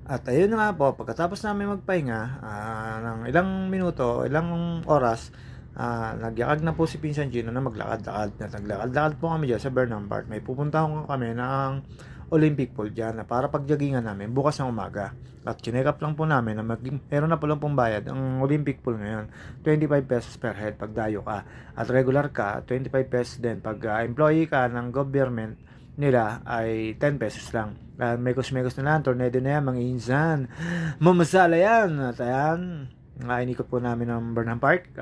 At ayun na nga po, pagkatapos namin magpahinga ng ilang minuto, ilang oras, nagyakag na po si Pinsan Gino na maglakad-lakad. At naglakad-lakad po kami dyan sa Burnham Park. May pupuntahan kami ng Olympic Pool dyan na para pagjogingan namin bukas ng umaga. At chineck up lang po namin na meron na po lang pong bayad ang Olympic Pool ngayon. 25 pesos per head pag dayo ka. At regular ka, 25 pesos din. Pag employee ka ng government nila ay 10 pesos lang. Mekos-mekos na lang, tornado na yan, mga insan. Mamasala yan. At ayan, inikot po namin ng Burnham Park.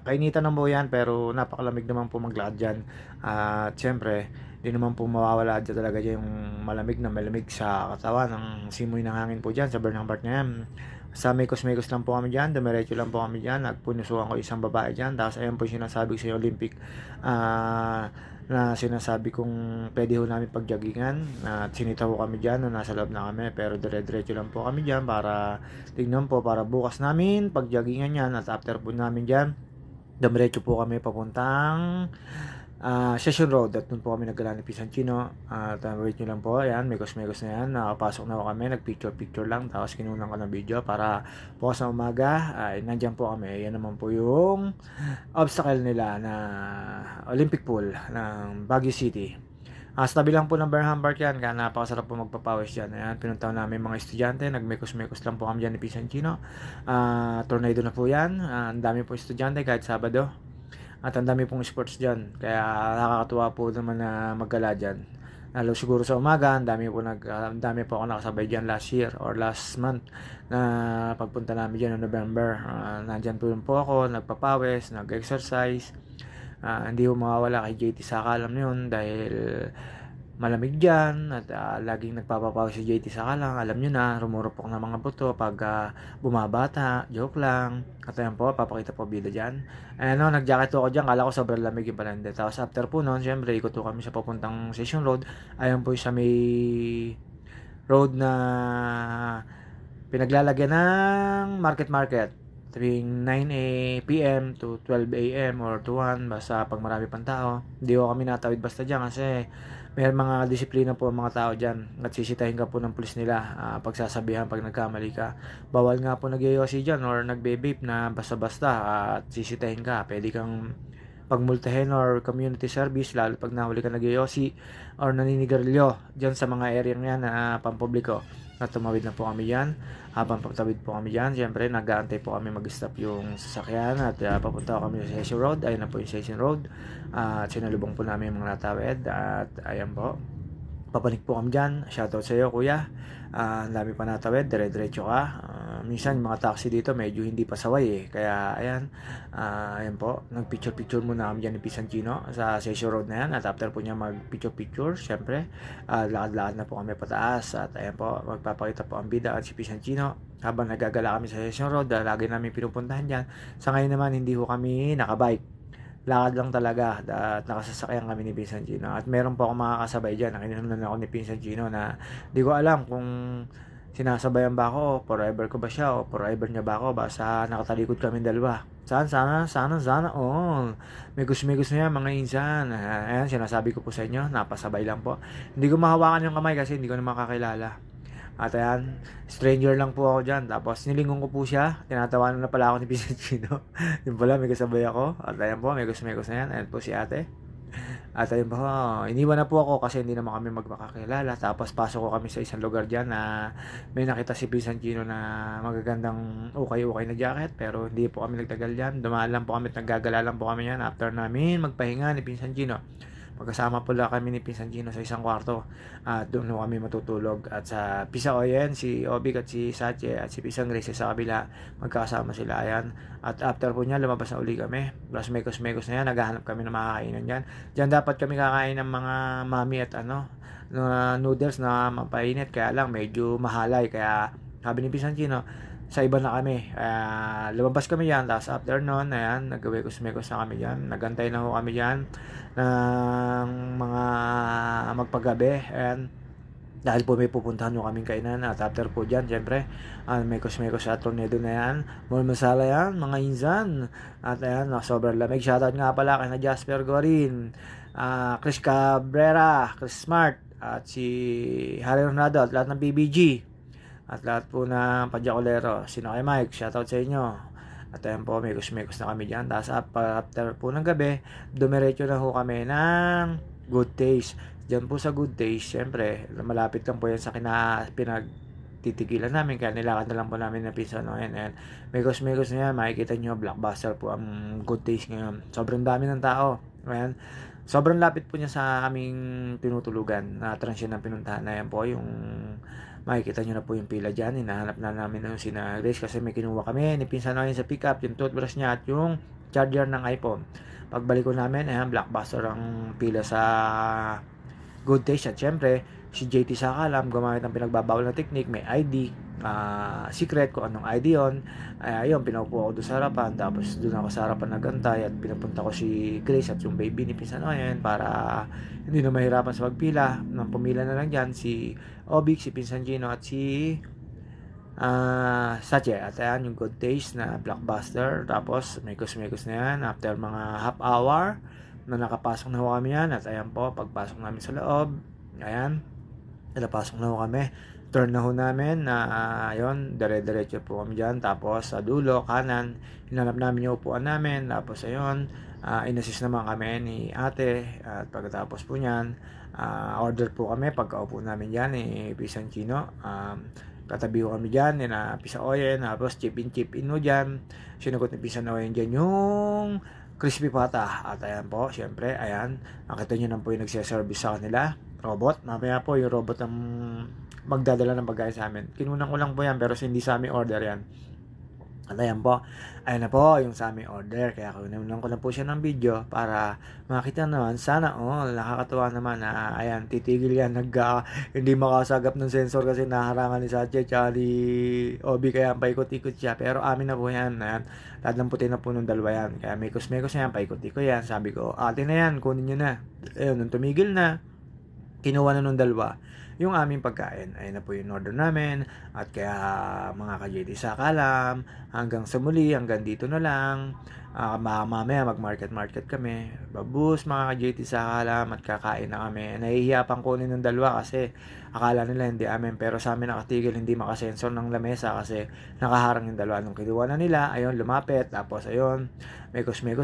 Kainitan na po yan, pero napakalamig naman po maglakad dyan. At syempre, di naman po mawawala dyan talaga dyan yung malamig sa katawan ng simoy ng hangin po dyan sa Burnham Park na yan. Sa mekos-mekos lang po kami dyan, dumiretso lang po kami dyan. Nagpunusuan ko isang babae dyan. Tapos ayan po sinasabi ko sa Olympic na sinasabi kong pwede ho namin pagjogingan at sinita ho kami dyan nung nasa loob na kami, pero dire-diretso lang po kami dyan para tignan po, para bukas namin pagjogingan yan. At after po namin dyan, dumiretso po kami papuntang Session Road. At doon po kami naggala ni Pisantino. At wait nyo lang po, ayan, megos-megos na yan, nakapasok na po kami, nagpicture-picture lang, tapos kinunan ko ng video para bukas na umaga ay nandyan po kami. Yan naman po yung obstacle nila na Olympic Pool ng Baguio City. Sa tabi lang po ng Burnham Park yan, kaya napakasarap po magpapawis dyan. Ayan, pinuntahan namin mga estudyante, nagmekos-mekos lang po kami dyan ni Pisantino. Tornado na po yan, ang dami po estudyante kahit Sabado. At ang dami pong sports dyan, kaya nakakatuwa po naman na maggala dyan. Lalo siguro sa umaga, ang dami po ako nakasabay dyan last year or last month na pagpunta namin dyan noong November. Nandyan po ako, nagpapawis, nag-exercise. Hindi ko mawawala kay JT Saka, alam yun, dahil malamig dyan at laging nagpapapawis si JT Saka lang. Alam nyo na, rumurupok na mga buto pag bumabata, joke lang. At ayan po, papakita po bida dyan. Ano, nag-jacket ako dyan, kala ko sobrang lamig yung palande. Tapos after po noon, syempre, ikot po kami sa papuntang Session Road. Ayan po sa may road na pinaglalagyan ng market tuwing 9 p.m. to 12 a.m. or to 1 basta pag marami pang tao. Hindi ko kami natawid basta dyan kasi may mga disiplina po ang mga tao dyan at sisitahin ka po ng pulis nila pagsasabihan pag nagkamali ka. Bawal nga po nagyoyosi dyan or nagbe-vape na basta-basta at sisitahin ka. Pwede kang pagmultahin or community service lalo pag nahuli ka nagyoyosi or naninigarilyo dyan sa mga area yan na pampubliko. At tumawid na po kami dyan. Habang patawid po kami dyan, syempre nag-aantay po kami mag-stop yung sasakyan at papunta kami sa Session Road. Ayun na po yung Session Road. At sinalubong po namin yung mga natawid at ayan po, papanik po kami dyan. Shoutout sa iyo kuya. Ang dami pa natawid, dire-diretso ka. Minsan yung mga taxi dito medyo hindi pa saway kaya ayan po, nagpicture-picture muna kami dyan ni Pisantino sa Session Road na yan. At after po niya magpicture-picture, syempre lakad-lakad na po kami pataas. At ayan po, magpapakita po ang bida at si Pisantino habang nagagala kami sa Session Road. Lagi namin pinupuntahan dyan. Sa ngayon naman hindi ho kami nakabike, lakad lang talaga at nakasasakyan kami ni Pinsan Gino. At meron po akong mga kasabay dyan. Nakinunan ako ni Pinsan Gino na di ko alam kung sinasabayan ba ako, forever ko ba siya o forever niya ba ako. Basta nakatalikod kami dalawa. Sana all. Migos na yan mga insan. Ayan, sinasabi ko po sa inyo, napasabay lang po. Hindi ko mahawakan yung kamay kasi hindi ko na makakilala. At ayan, stranger lang po ako dyan. Tapos nilingon ko po siya. Tinatawanan na pala ako ni Pisantino. Yung pala, may kasabay ako. At ayan po, megos na yan. Ayan po si ate. At ayun po, iniwan na po ako kasi hindi naman kami magmakakilala. Tapos pasok ko kami sa isang lugar dyan na may nakita si Pisantino na magagandang ukay-ukay na jacket. Pero hindi po kami nagtagal dyan. Dumaan lang po kami at naggagala lang po kami yan. After namin magpahinga ni Pisantino, magkasama pala kami ni Pinsan Gino sa isang kwarto at doon kami matutulog. At sa Pisa Oyen, si Obik at si Sache at si Pisang Grace sa kabila, magkakasama sila yan. At after po niya, lumabas na uli kami. Plus mekos na yan, naghahanap kami ng makakainan dyan. Diyan dapat kami kakain ng mga mami at noodles na mapainit. Kaya lang, medyo mahalay. Kaya sabi ni Pinsan Gino, sa iba na kami. Lumabas kami yan. Tapos after nun, ayan, nagawekos-mekos na kami dyan. Nagantay na ho kami dyan ng mga magpagabi. And dahil po may pupuntahan nyo kaming kainan. At after po dyan, syempre, mekos-mekos sa tornado na yan. More masala yan, mga insan. At ayan, sobrang lamig. Shoutout nga pala kay na Jasper Gorin, Chris Cabrera, Chris Smart, at si Harry Ronaldo at lahat ng PBG. at lahat po ng Padyakulero. Sino kay Mike? Shoutout sa inyo. At ayan po, mekos-mekos na kami dyan. Tapos after po ng gabi, dumiretso na ho kami ng Good Taste. Diyan po sa Good Taste, syempre, malapit lang po yan sa pinagtitigilan namin. Kaya nilakad na lang po namin na pizza ngayon. And mekos-mekos na yan, makikita nyo, blockbuster po ang Good Taste ngayon. Sobrang dami ng tao. Ayan. Sobrang lapit po niya sa aming tinutulugan na transyon ng pinuntahan na yan po. Yung makikita nyo na po yung pila dyan. Hinahanap na namin yung sina Grace kasi may kinuha kami. Nipinsan na sa pickup, yung toothbrush niya at yung charger ng iPhone. Pagbalik ko namin, ayan, blockbuster ang pila sa Good Taste. At syempre, si JT Sakalam gumamit ng pinagbabawal na technique, may ID, secret kung anong ID yon. Ayun, pinaupo ako doon sa harapan, tapos doon ako sa harapan nagantay at pinapunta ko si Grace at yung baby ni Pinsan Oyen para hindi na mahirapan sa pagpila. Nang pumila na lang dyan si Obic, si Pinsan Gino at si Sache. At ayan yung Good Taste na blockbuster. Tapos mekos-mekos na yan after mga half hour na nakapasok na ho kami yan. At ayan po, pagpasok namin sa loob, ayan, napasok na ho kami, turn na ho namin na ayun, dire-diretso po kami dyan. Tapos sa dulo, kanan, hinanap namin yung upuan namin. Tapos ayun, inassist naman kami ni ate. At pagkatapos po nyan, order po kami. Pagkaupo namin dyan, Pisan Chino, katabi ko kami dyan, na Pisa Oyen. Tapos chip in mo dyan. Sinugot ni Pisan Oyen dyan yung crispy pata. At ayan po, syempre, ayan, nakita nyo na po yung nagsiservice sa kanila, robot. Mamaya po yung robot ang magdadala ng pagkain sa amin. Kinunan ko lang po yan, pero hindi sa amin order yan. At ayan po, ayan na po yung sa aming order. Kaya kinunan ko na po siya ng video para makita naman. Sana nakakatuwa naman na ayan, titigil yan. Hindi makasagap ng sensor kasi naharangan ni Satya at ni Obi, kaya paikot-ikot siya. Pero amin na po yan. Ayan, lahat ng puti na po nung dalawa yan. Kaya mekos-mekos na yan, paikot-ikot yan. Sabi ko, ate na yan, kunin nyo na. Ayun, nung tumigil na, kinuha na nung dalawa yung aming pagkain. Ayun na po yung order namin. At kaya mga ka-JT Sakalam, hanggang sa muli, hanggang dito na lang. Mamaya mag-market kami. Babus mga ka-JT Sakalam, at kakain na kami. Nahihiya pang kunin ng dalawa kasi akala nila hindi amin, pero sa amin nakatigil, hindi makasensor ng lamesa kasi nakaharang yung dalawa. Nung kinuha na nila, ayun, lumapit. Tapos ayun, mekos-mekos